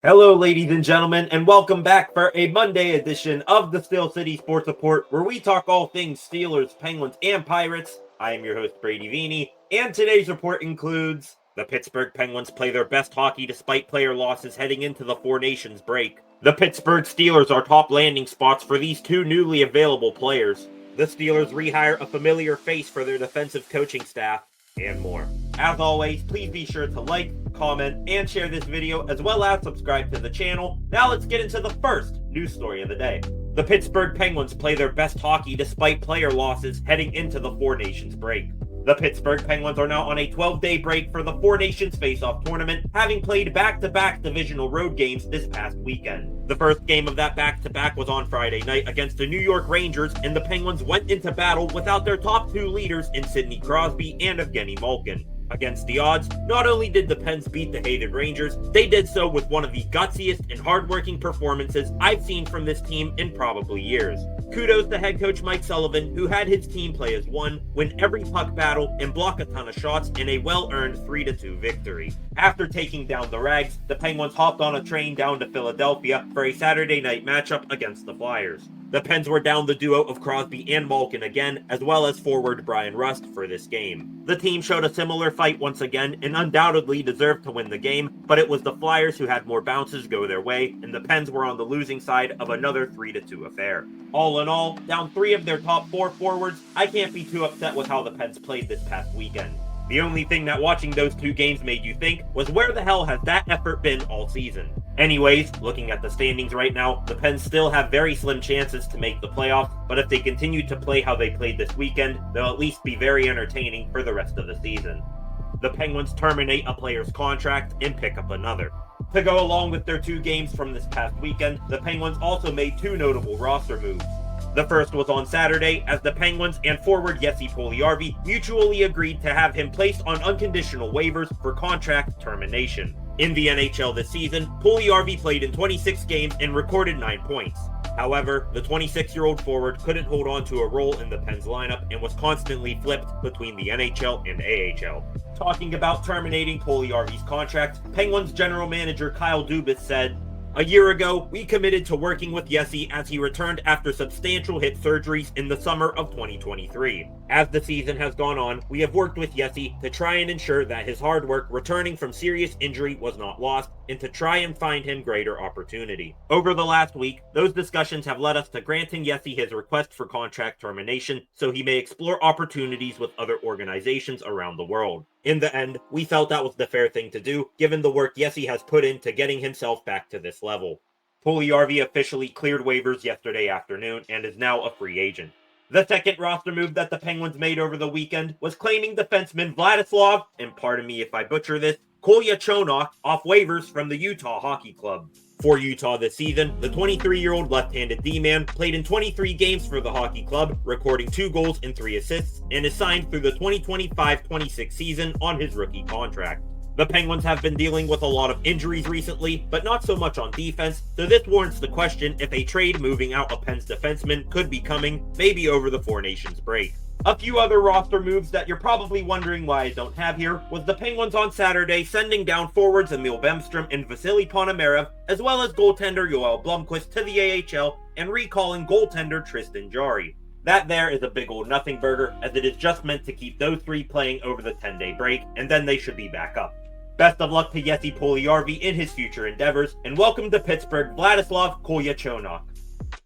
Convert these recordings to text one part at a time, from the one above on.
Hello, ladies and gentlemen, and welcome back for a Monday edition of the Steel City Sports Report, where we talk all things Steelers, Penguins, and Pirates. I am your host, Brady Vini, and today's report includes the Pittsburgh Penguins play their best hockey despite player losses heading into the Four Nations break. The Pittsburgh Steelers are top landing spots for these two newly available players. The Steelers rehire a familiar face for their defensive coaching staff, and more. As always, please be sure to like, comment, and share this video, as well as subscribe to the channel. Now let's get into the first news story of the day. The Pittsburgh Penguins play their best hockey despite player losses heading into the Four Nations break. The Pittsburgh Penguins are now on a 12-day break for the Four Nations face-off tournament, having played back-to-back divisional road games this past weekend. The first game of that back-to-back was on Friday night against the New York Rangers, and the Penguins went into battle without their top two leaders in Sidney Crosby and Evgeny Malkin. Against the odds, not only did the Pens beat the hated Rangers, they did so with one of the gutsiest and hardworking performances I've seen from this team in probably years. Kudos to head coach Mike Sullivan, who had his team play as one, win every puck battle, and block a ton of shots in a well-earned 3-2 victory. After taking down the Rags, the Penguins hopped on a train down to Philadelphia for a Saturday night matchup against the Flyers. The Pens were down the duo of Crosby and Malkin again, as well as forward Brian Rust for this game. The team showed a similar fight once again and undoubtedly deserved to win the game, but it was the Flyers who had more bounces go their way, and the Pens were on the losing side of another 3-2 affair. All in all, down three of their top four forwards, I can't be too upset with how the Pens played this past weekend. The only thing that watching those two games made you think was, where the hell has that effort been all season? Anyways, looking at the standings right now, the Pens still have very slim chances to make the playoffs, but if they continue to play how they played this weekend, they'll at least be very entertaining for the rest of the season. The Penguins terminate a player's contract and pick up another. To go along with their two games from this past weekend, the Penguins also made two notable roster moves. The first was on Saturday, as the Penguins and forward Jesse Puljujärvi mutually agreed to have him placed on unconditional waivers for contract termination. In the NHL this season, Puljujärvi played in 26 games and recorded 9 points. However, the 26-year-old forward couldn't hold on to a role in the Pens lineup and was constantly flipped between the NHL and AHL. Talking about terminating Puljujärvi's contract, Penguins general manager Kyle Dubas said, "A year ago, we committed to working with Jesse as he returned after substantial hip surgeries in the summer of 2023. As the season has gone on, we have worked with Jesse to try and ensure that his hard work returning from serious injury was not lost, and to try and find him greater opportunity. Over the last week, those discussions have led us to granting Jesse his request for contract termination so he may explore opportunities with other organizations around the world. In the end, we felt that was the fair thing to do, given the work Jesse has put into getting himself back to this level." Puljujärvi officially cleared waivers yesterday afternoon and is now a free agent. The second roster move that the Penguins made over the weekend was claiming defenseman Vladislav, and pardon me if I butcher this, Kolyachonok off waivers from the Utah Hockey Club. For Utah this season, the 23-year-old left-handed D-man played in 23 games for the hockey club, recording 2 goals and 3 assists, and is signed through the 2025-26 season on his rookie contract. The Penguins have been dealing with a lot of injuries recently, but not so much on defense, so this warrants the question if a trade moving out a Pens defenseman could be coming, maybe over the Four Nations break. A few other roster moves that you're probably wondering why I don't have here was the Penguins on Saturday sending down forwards Emil Bemstrom and Vasily Ponomarev, as well as goaltender Yoel Blomqvist to the AHL and recalling goaltender Tristan Jarry. That there is a big old nothing burger, as it is just meant to keep those three playing over the 10-day break, and then they should be back up. Best of luck to Jesse Puljujärvi in his future endeavors, and welcome to Pittsburgh, Vladislav Kolyachonok.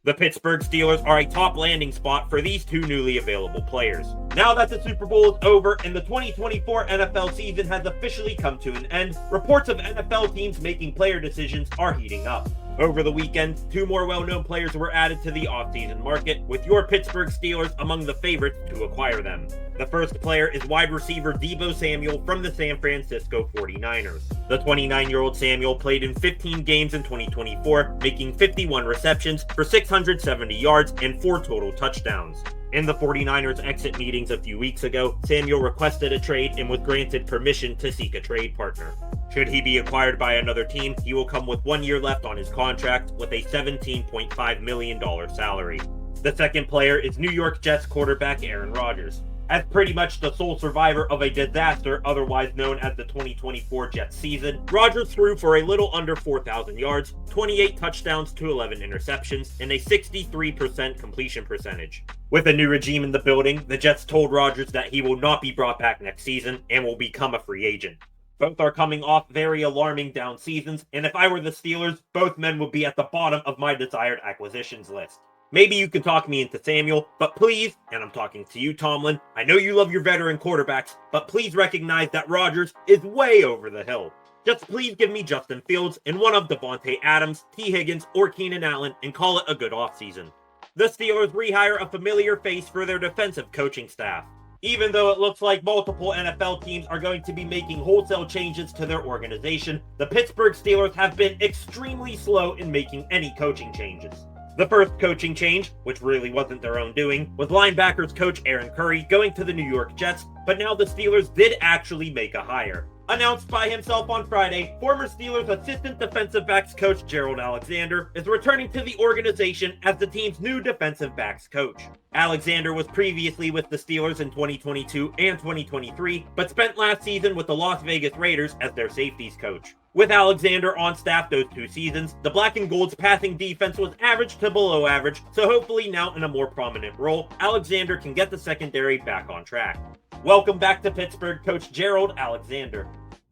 The Pittsburgh Steelers are a top landing spot for these two newly available players. Now that the Super Bowl is over and the 2024 NFL season has officially come to an end, reports of NFL teams making player decisions are heating up. Over the weekend, 2 more well-known players were added to the offseason market, with your Pittsburgh Steelers among the favorites to acquire them. The first player is wide receiver Deebo Samuel from the San Francisco 49ers. The 29-year-old Samuel played in 15 games in 2024, making 51 receptions for 670 yards and 4 total touchdowns. In the 49ers exit meetings a few weeks ago, Samuel requested a trade and was granted permission to seek a trade partner. Should he be acquired by another team, he will come with 1 year left on his contract with a $17.5 million salary. The second player is New York Jets quarterback Aaron Rodgers. As pretty much the sole survivor of a disaster otherwise known as the 2024 Jets season, Rodgers threw for a little under 4,000 yards, 28 touchdowns to 11 interceptions, and a 63% completion percentage. With a new regime in the building, the Jets told Rodgers that he will not be brought back next season and will become a free agent. Both are coming off very alarming down seasons, and if I were the Steelers, both men would be at the bottom of my desired acquisitions list. Maybe you can talk me into Samuel, but please, and I'm talking to you, Tomlin, I know you love your veteran quarterbacks, but please recognize that Rodgers is way over the hill. Just please give me Justin Fields and one of Devontae Adams, T. Higgins, or Keenan Allen and call it a good offseason. The Steelers rehire a familiar face for their defensive coaching staff. Even though it looks like multiple NFL teams are going to be making wholesale changes to their organization, the Pittsburgh Steelers have been extremely slow in making any coaching changes. The first coaching change, which really wasn't their own doing, was linebackers coach Aaron Curry going to the New York Jets, but now the Steelers did actually make a hire. Announced by himself on Friday, former Steelers assistant defensive backs coach Gerald Alexander is returning to the organization as the team's new defensive backs coach. Alexander was previously with the Steelers in 2022 and 2023, but spent last season with the Las Vegas Raiders as their safeties coach. With Alexander on staff those 2 seasons, the Black and Gold's passing defense was average to below average, so hopefully now in a more prominent role, Alexander can get the secondary back on track. Welcome back to Pittsburgh, Coach Gerald Alexander.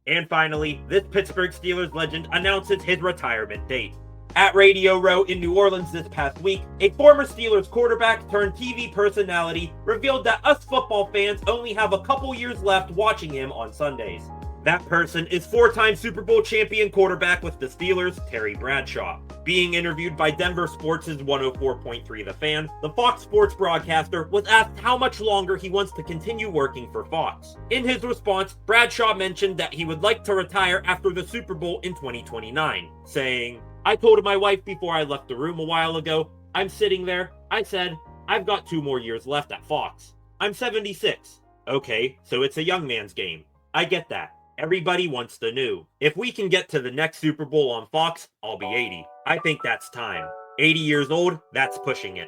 And finally, this Pittsburgh Steelers legend announces his retirement date. At Radio Row in New Orleans this past week, a former Steelers quarterback turned TV personality revealed that us football fans only have a couple years left watching him on Sundays. That person is 4-time Super Bowl champion quarterback with the Steelers, Terry Bradshaw. Being interviewed by Denver Sports' 104.3 The Fan, the Fox Sports broadcaster was asked how much longer he wants to continue working for Fox. In his response, Bradshaw mentioned that he would like to retire after the Super Bowl in 2029, saying, "I told my wife before I left the room a while ago, I'm sitting there, I said, I've got 2 more years left at Fox. I'm 76. Okay, so it's a young man's game. I get that. Everybody wants the new. If we can get to the next Super Bowl on Fox, I'll be 80. I think that's time. 80 years old, that's pushing it."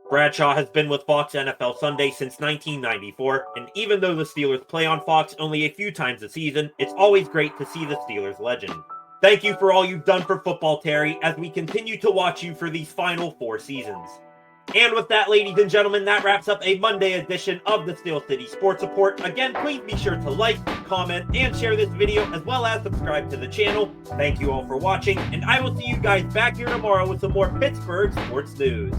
Bradshaw has been with Fox NFL Sunday since 1994, and even though the Steelers play on Fox only a few times a season, it's always great to see the Steelers legend. Thank you for all you've done for football, Terry, as we continue to watch you for these final 4 seasons. And with that, ladies and gentlemen, that wraps up a Monday edition of the Steel City Sports Report. Again, please be sure to like, comment, and share this video, as well as subscribe to the channel. Thank you all for watching, and I will see you guys back here tomorrow with some more Pittsburgh sports news.